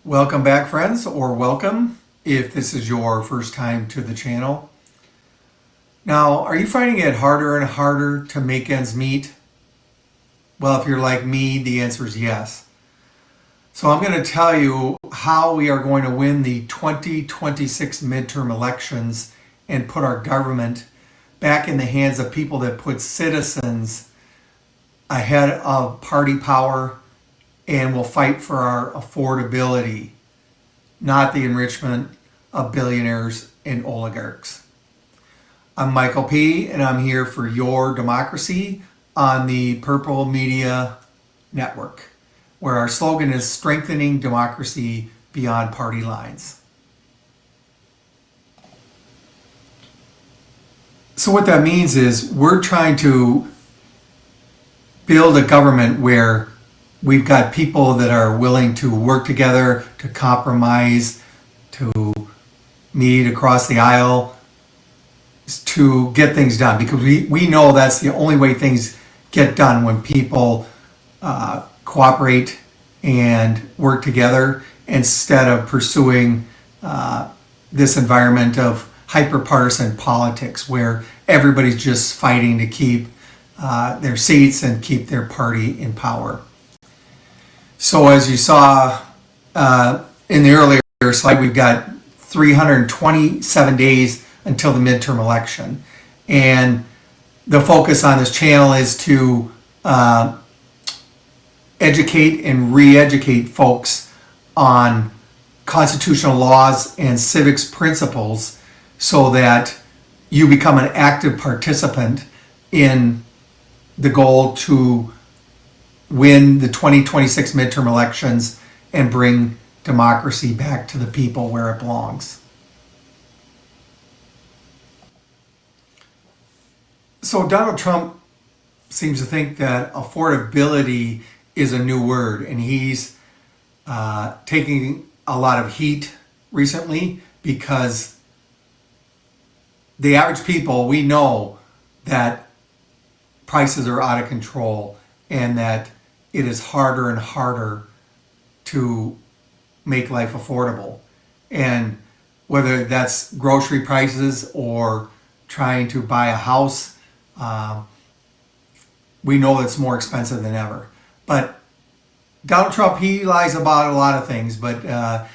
Welcome back, friends, or welcome if this is your first time to the channel. Now, are you finding it harder and harder to make ends meet? Well, if you're like me, the answer is yes. So I'm going to tell you how we are going to win the 2026 midterm elections and put our government back in the hands of people that put citizens ahead of party power and will fight for our affordability, not the enrichment of billionaires and oligarchs. I'm Michael P., and I'm here for Your Democracy on the Purple Media Network, where our slogan is strengthening democracy beyond party lines. So what that means is we're trying to build a government where we've got people that are willing to work together, to compromise, to meet across the aisle, to get things done. Because we know that's the only way things get done, when people cooperate and work together instead of pursuing this environment of hyper-partisan politics where everybody's just fighting to keep their seats and keep their party in power. So as you saw in the earlier slide, we've got 327 days until the midterm election. And the focus on this channel is to educate and re-educate folks on constitutional laws and civics principles so that you become an active participant in the goal to win the 2026 midterm elections and bring democracy back to the people where it belongs. So Donald Trump seems to think that affordability is a new word, and he's taking a lot of heat recently because the average people, we know that prices are out of control and that it is harder and harder to make life affordable. And whether that's grocery prices or trying to buy a house, we know it's more expensive than ever. But Donald Trump, he lies about a lot of things, but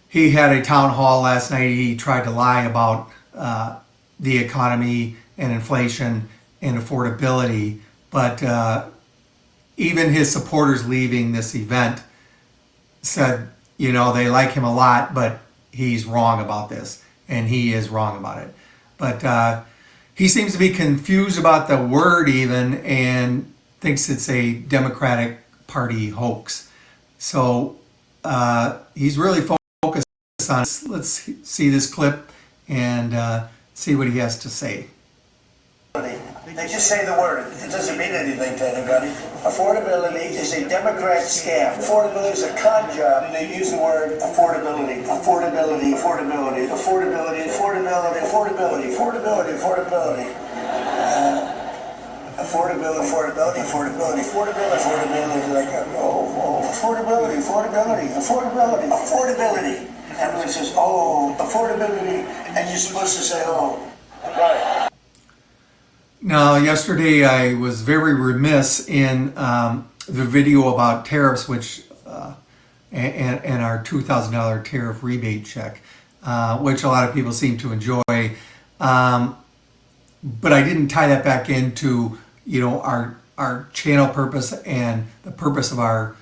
he had a town hall last night. He tried to lie about the economy and inflation and affordability, but even his supporters leaving this event said, you know, they like him a lot, but he's wrong about this, and he is wrong about it. But he seems to be confused about the word even, and thinks it's a Democratic Party hoax. So he's really focused on this. Let's see this clip and see what he has to say. They just say the word. It doesn't mean anything to anybody. Affordability is a Democrat scam. Affordability is a con job. They use the word affordability. Affordability, affordability, affordability, affordability, affordability, affordability, affordability. Affordability, affordability, affordability, affordability, affordability, like, affordability, affordability, affordability, affordability. Everyone says, oh, affordability, and you're supposed to say, oh. Right. Now, yesterday I was very remiss in the video about tariffs, which and our $2,000 tariff rebate check, which a lot of people seem to enjoy. But I didn't tie that back into, you know, our channel purpose and the purpose of our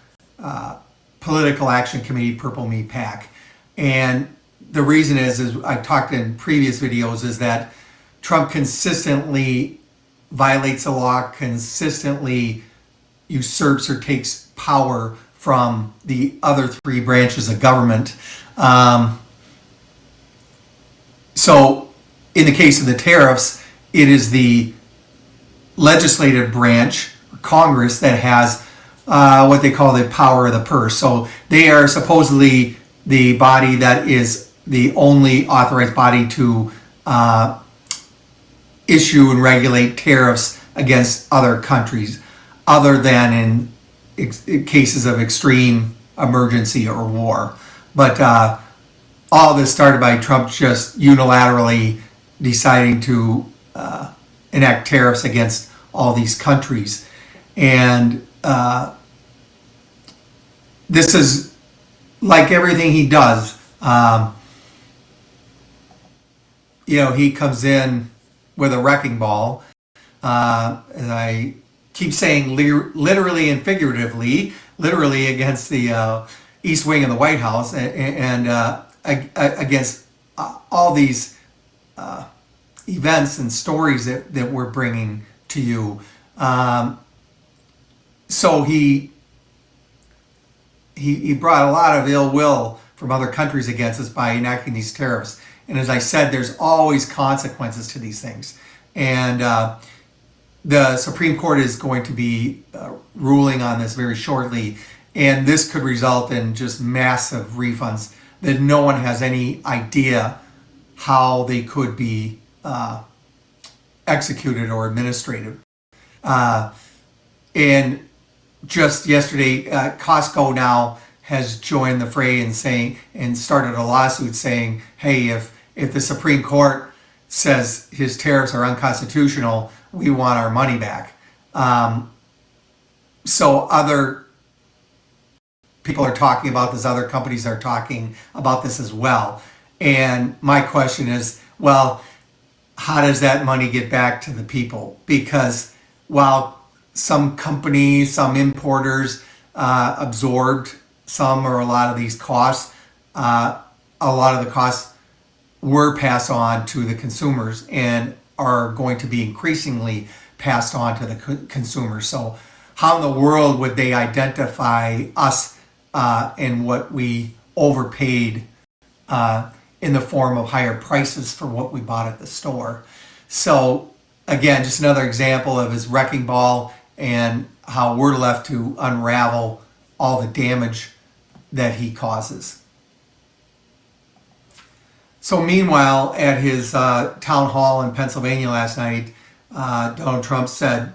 political action committee, Purple Me PAC. And the reason is I've talked in previous videos, is that Trump consistently violates the law, consistently usurps or takes power from the other three branches of government. So in the case of the tariffs, it is the legislative branch, Congress, that has what they call the power of the purse. So they are supposedly the body that is the only authorized body to issue and regulate tariffs against other countries, other than in cases of extreme emergency or war. But all this started by Trump just unilaterally deciding to enact tariffs against all these countries. And this is like everything he does. He comes in with a wrecking ball. And I keep saying literally and figuratively, literally against the East Wing of the White House and against all these events and stories that we're bringing to you. So he brought a lot of ill will from other countries against us by enacting these tariffs. And as I said, there's always consequences to these things. And the Supreme Court is going to be ruling on this very shortly. And this could result in just massive refunds that no one has any idea how they could be executed or administrated. And just yesterday, Costco now has joined the fray and started a lawsuit saying, hey, if the Supreme Court says his tariffs are unconstitutional, we want our money back. So other people are talking about this, other companies are talking about this as well. And my question is, well, how does that money get back to the people? Because while some companies, some importers absorbed some or a lot of these costs, a lot of the costs were passed on to the consumers and are going to be increasingly passed on to the consumers. So how in the world would they identify us and what we overpaid in the form of higher prices for what we bought at the store? So again, just another example of his wrecking ball and how we're left to unravel all the damage that he causes. So meanwhile, at his town hall in Pennsylvania last night, Donald Trump said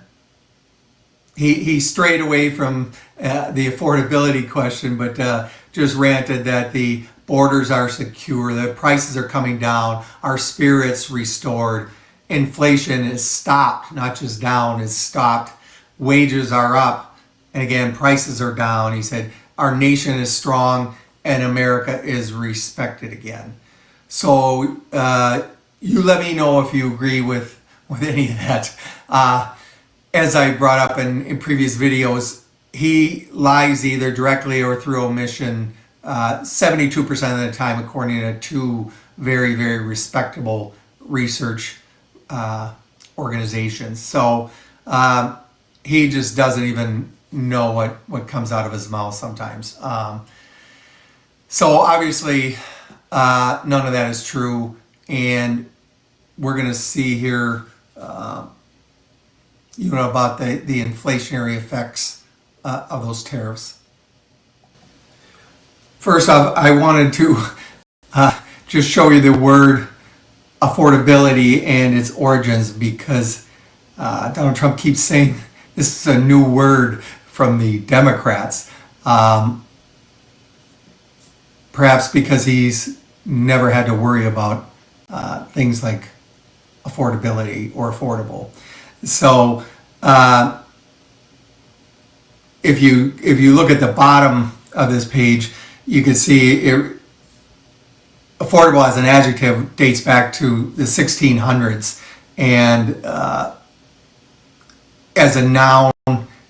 he strayed away from the affordability question, but just ranted that the borders are secure, the prices are coming down, our spirits restored, inflation is stopped, not just down, is stopped, wages are up, and again, prices are down. He said, our nation is strong and America is respected again. So you let me know if you agree with any of that. As I brought up in previous videos, he lies either directly or through omission 72% of the time, according to two very, very respectable research organizations. So he just doesn't even know what comes out of his mouth sometimes. So obviously, none of that is true, and we're going to see here, about the inflationary effects of those tariffs. First off, I wanted to just show you the word affordability and its origins, because Donald Trump keeps saying this is a new word from the Democrats. Perhaps because he's never had to worry about things like affordability or affordable. So if you look at the bottom of this page, you can see affordable as an adjective dates back to the 1600s, and as a noun,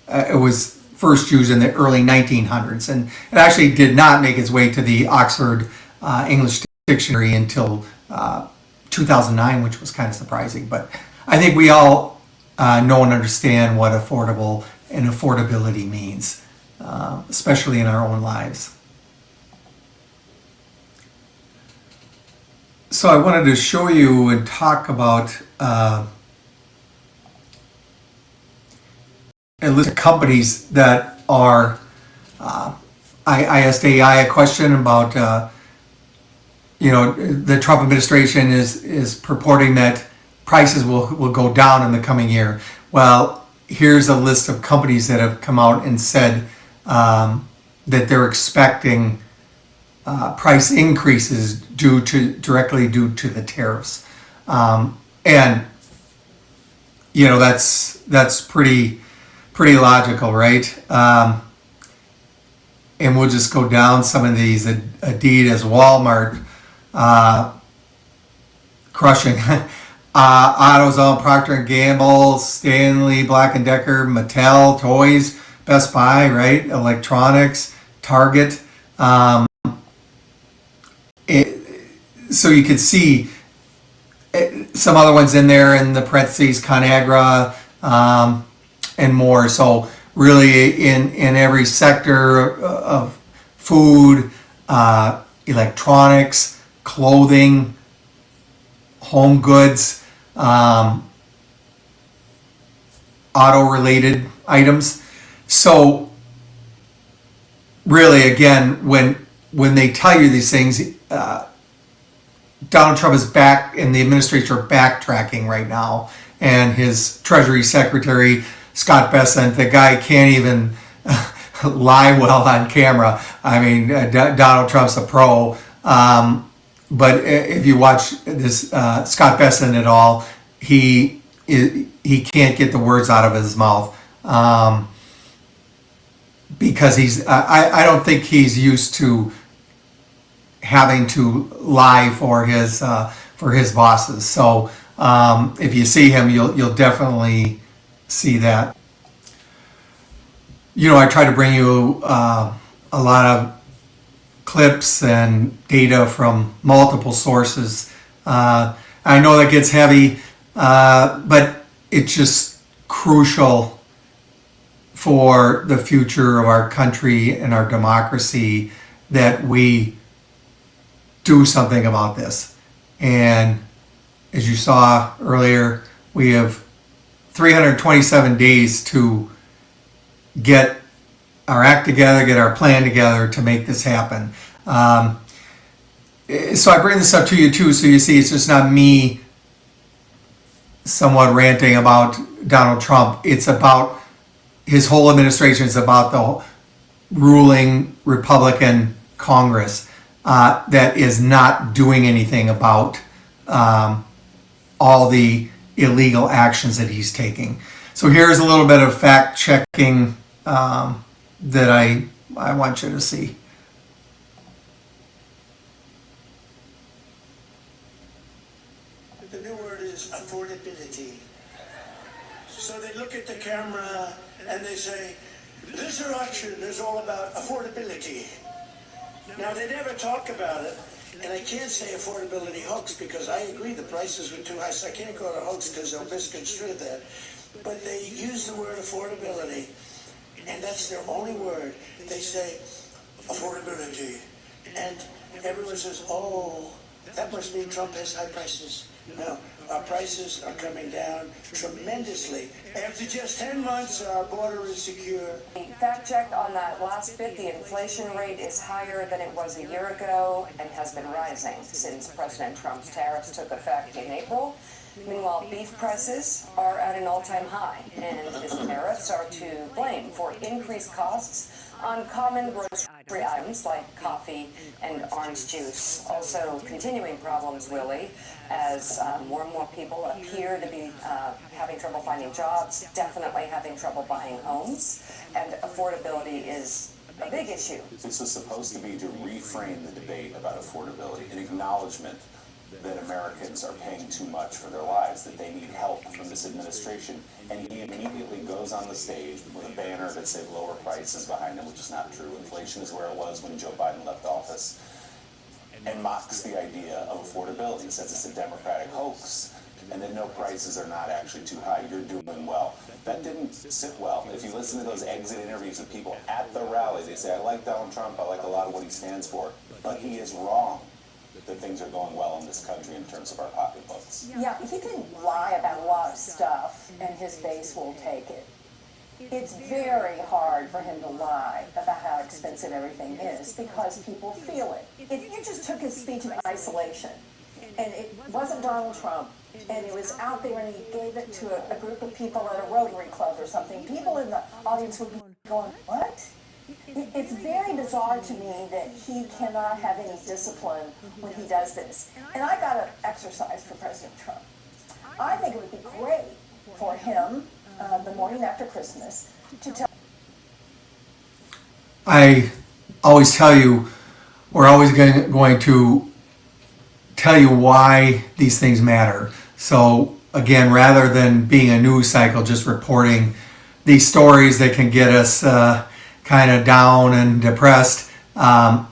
it was first used in the early 1900s, and it actually did not make its way to the Oxford English Dictionary until 2009, which was kind of surprising. But I think we all know and understand what affordable and affordability means, especially in our own lives. So I wanted to show you and talk about a list of companies that are, I asked AI a question about, the Trump administration is purporting that prices will go down in the coming year. Well, here's a list of companies that have come out and said that they're expecting price increases directly due to the tariffs. And that's pretty logical, right? And we'll just go down some of these. Adidas, Walmart, crushing. AutoZone, Procter and Gamble, Stanley, Black and Decker, Mattel, Toys, Best Buy, right? Electronics, Target. So you could see some other ones in there in the parentheses, ConAgra, and more. So really in every sector of food, electronics, clothing, home goods, auto-related items. So really, again, when they tell you these things, Donald Trump is back, and the administration are backtracking right now. And his Treasury Secretary, Scott Bessent, the guy can't even lie well on camera. I mean, Donald Trump's a pro. But if you watch this Scott Bessent at all, he can't get the words out of his mouth because I don't think he's used to having to lie for his bosses. So if you see him, you'll definitely see that. I try to bring you a lot of clips and data from multiple sources. I know that gets heavy, but it's just crucial for the future of our country and our democracy that we do something about this. And as you saw earlier, we have 327 days to get our act together, get our plan together to make this happen. So I bring this up to you too, so you see it's just not me somewhat ranting about Donald Trump. It's about his whole administration. It's about the ruling Republican Congress that is not doing anything about all the illegal actions that he's taking. So here's a little bit of fact checking that I want you to see. The new word is affordability. So they look at the camera and they say, this election is all about affordability. Now they never talk about it, and I can't say affordability hoax because I agree the prices were too high, so I can't call it a hoax because they'll misconstrue that. But they use the word affordability, and that's their only word. They say affordability, and everyone says, oh, that must mean Trump has high prices. No, our prices are coming down tremendously. After just 10 months, our border is secure. Fact check on that last bit, the inflation rate is higher than it was a year ago and has been rising since President Trump's tariffs took effect in April. Meanwhile, beef prices are at an all-time high, and his tariffs are to blame for increased costs on common grocery items like coffee and orange juice. Also, continuing problems, Willie, as more and more people appear to be having trouble finding jobs, definitely having trouble buying homes, and affordability is a big issue. This was supposed to be to reframe the debate about affordability, an acknowledgement that Americans are paying too much for their lives, that they need help from this administration. And he immediately goes on the stage with a banner that said lower prices behind him, which is not true. Inflation is where it was when Joe Biden left office, and mocks the idea of affordability, says it's a Democratic hoax, and that no prices are not actually too high, you're doing well. That didn't sit well. If you listen to those exit interviews with people at the rally, they say, I like Donald Trump, I like a lot of what he stands for, but he is wrong that things are going well in this country in terms of our pocketbooks. Yeah, he can lie about a lot of stuff, and his base will take it. It's very hard for him to lie about how expensive everything is because people feel it. If you just took his speech in isolation, and it wasn't Donald Trump, and it was out there and he gave it to a group of people at a Rotary Club or something, people in the audience would be going, what? It's very bizarre to me that he cannot have any discipline when he does this. And I got an exercise for President Trump. I think it would be great for him, the morning after Christmas, to tell. I always tell you, we're always going to tell you why these things matter. So again, rather than being a news cycle, just reporting these stories that can get us kind of down and depressed, I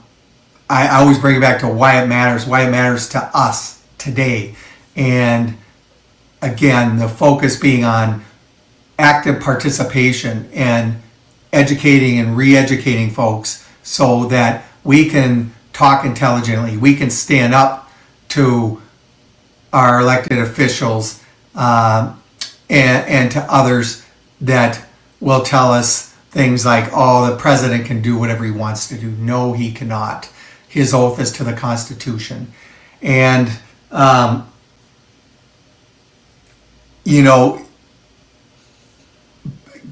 always bring it back to why it matters to us today. And again, the focus being on active participation and educating and re-educating folks so that we can talk intelligently, we can stand up to our elected officials and to others that will tell us things like, oh, the president can do whatever he wants to do. No, he cannot. His oath is to the Constitution. And,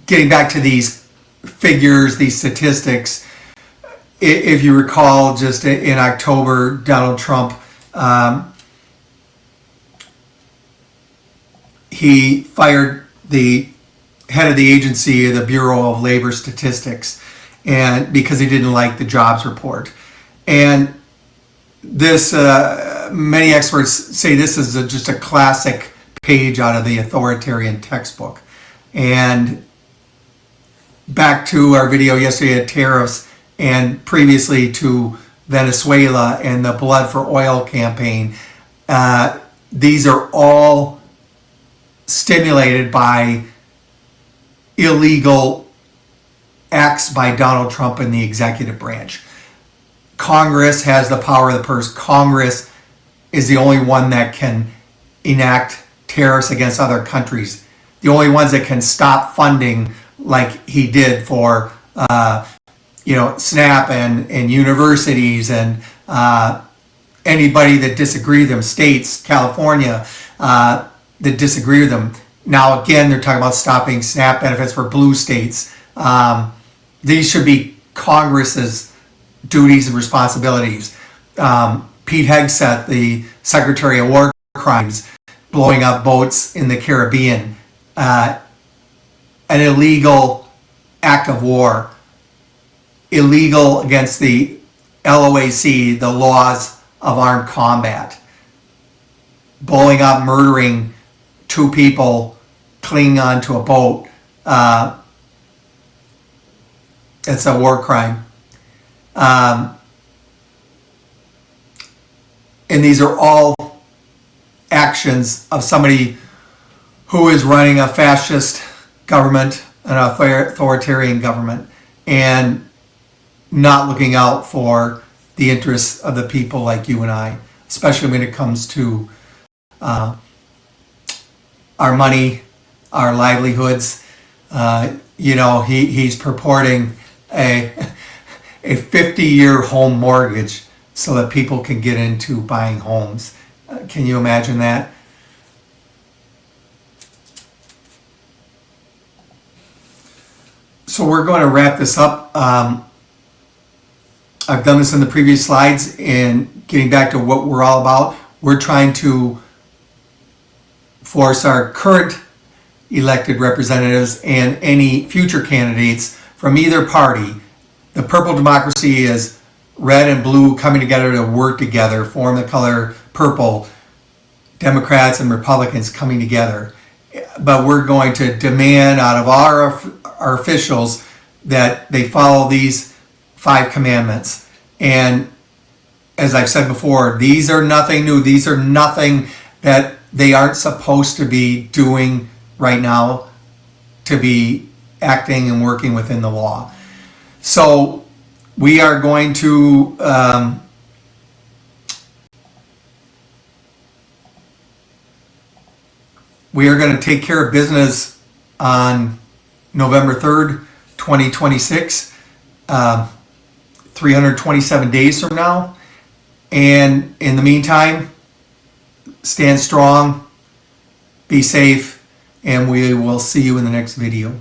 getting back to these figures, these statistics, if you recall, just in October, Donald Trump, he fired the head of the agency, the Bureau of Labor Statistics, and because he didn't like the jobs report. And this, many experts say this is just a classic page out of the authoritarian textbook. And back to our video yesterday at tariffs and previously to Venezuela and the Blood for Oil campaign, these are all stimulated by illegal acts by Donald Trump and the executive branch. Congress has the power of the purse. Congress is the only one that can enact tariffs against other countries. The only ones that can stop funding like he did for SNAP and universities and anybody that disagree with them, states, California, that disagree with them. Now, again, they're talking about stopping SNAP benefits for blue states. These should be Congress's duties and responsibilities. Pete Hegseth, the Secretary of War Crimes, blowing up boats in the Caribbean, an illegal act of war, illegal against the LOAC, the laws of armed combat, blowing up, murdering 2 people, clinging onto a boat. It's a war crime. And these are all actions of somebody who is running a fascist government, an authoritarian government, and not looking out for the interests of the people like you and I, especially when it comes to our money, our livelihoods. He's purporting a 50-year home mortgage so that people can get into buying homes. Can you imagine that? So we're going to wrap this up. I've done this in the previous slides, and getting back to what we're all about, we're trying to force our current elected representatives and any future candidates from either party. The purple democracy is red and blue coming together to work together, form the color purple, Democrats and Republicans coming together. But we're going to demand out of our officials that they follow these 5 commandments. And as I've said before, these are nothing new. These are nothing that they aren't supposed to be doing right now, to be acting and working within the law. So we are going to take care of business on November 3rd, 2026, 327 days from now. And in the meantime, stand strong, be safe, and we will see you in the next video.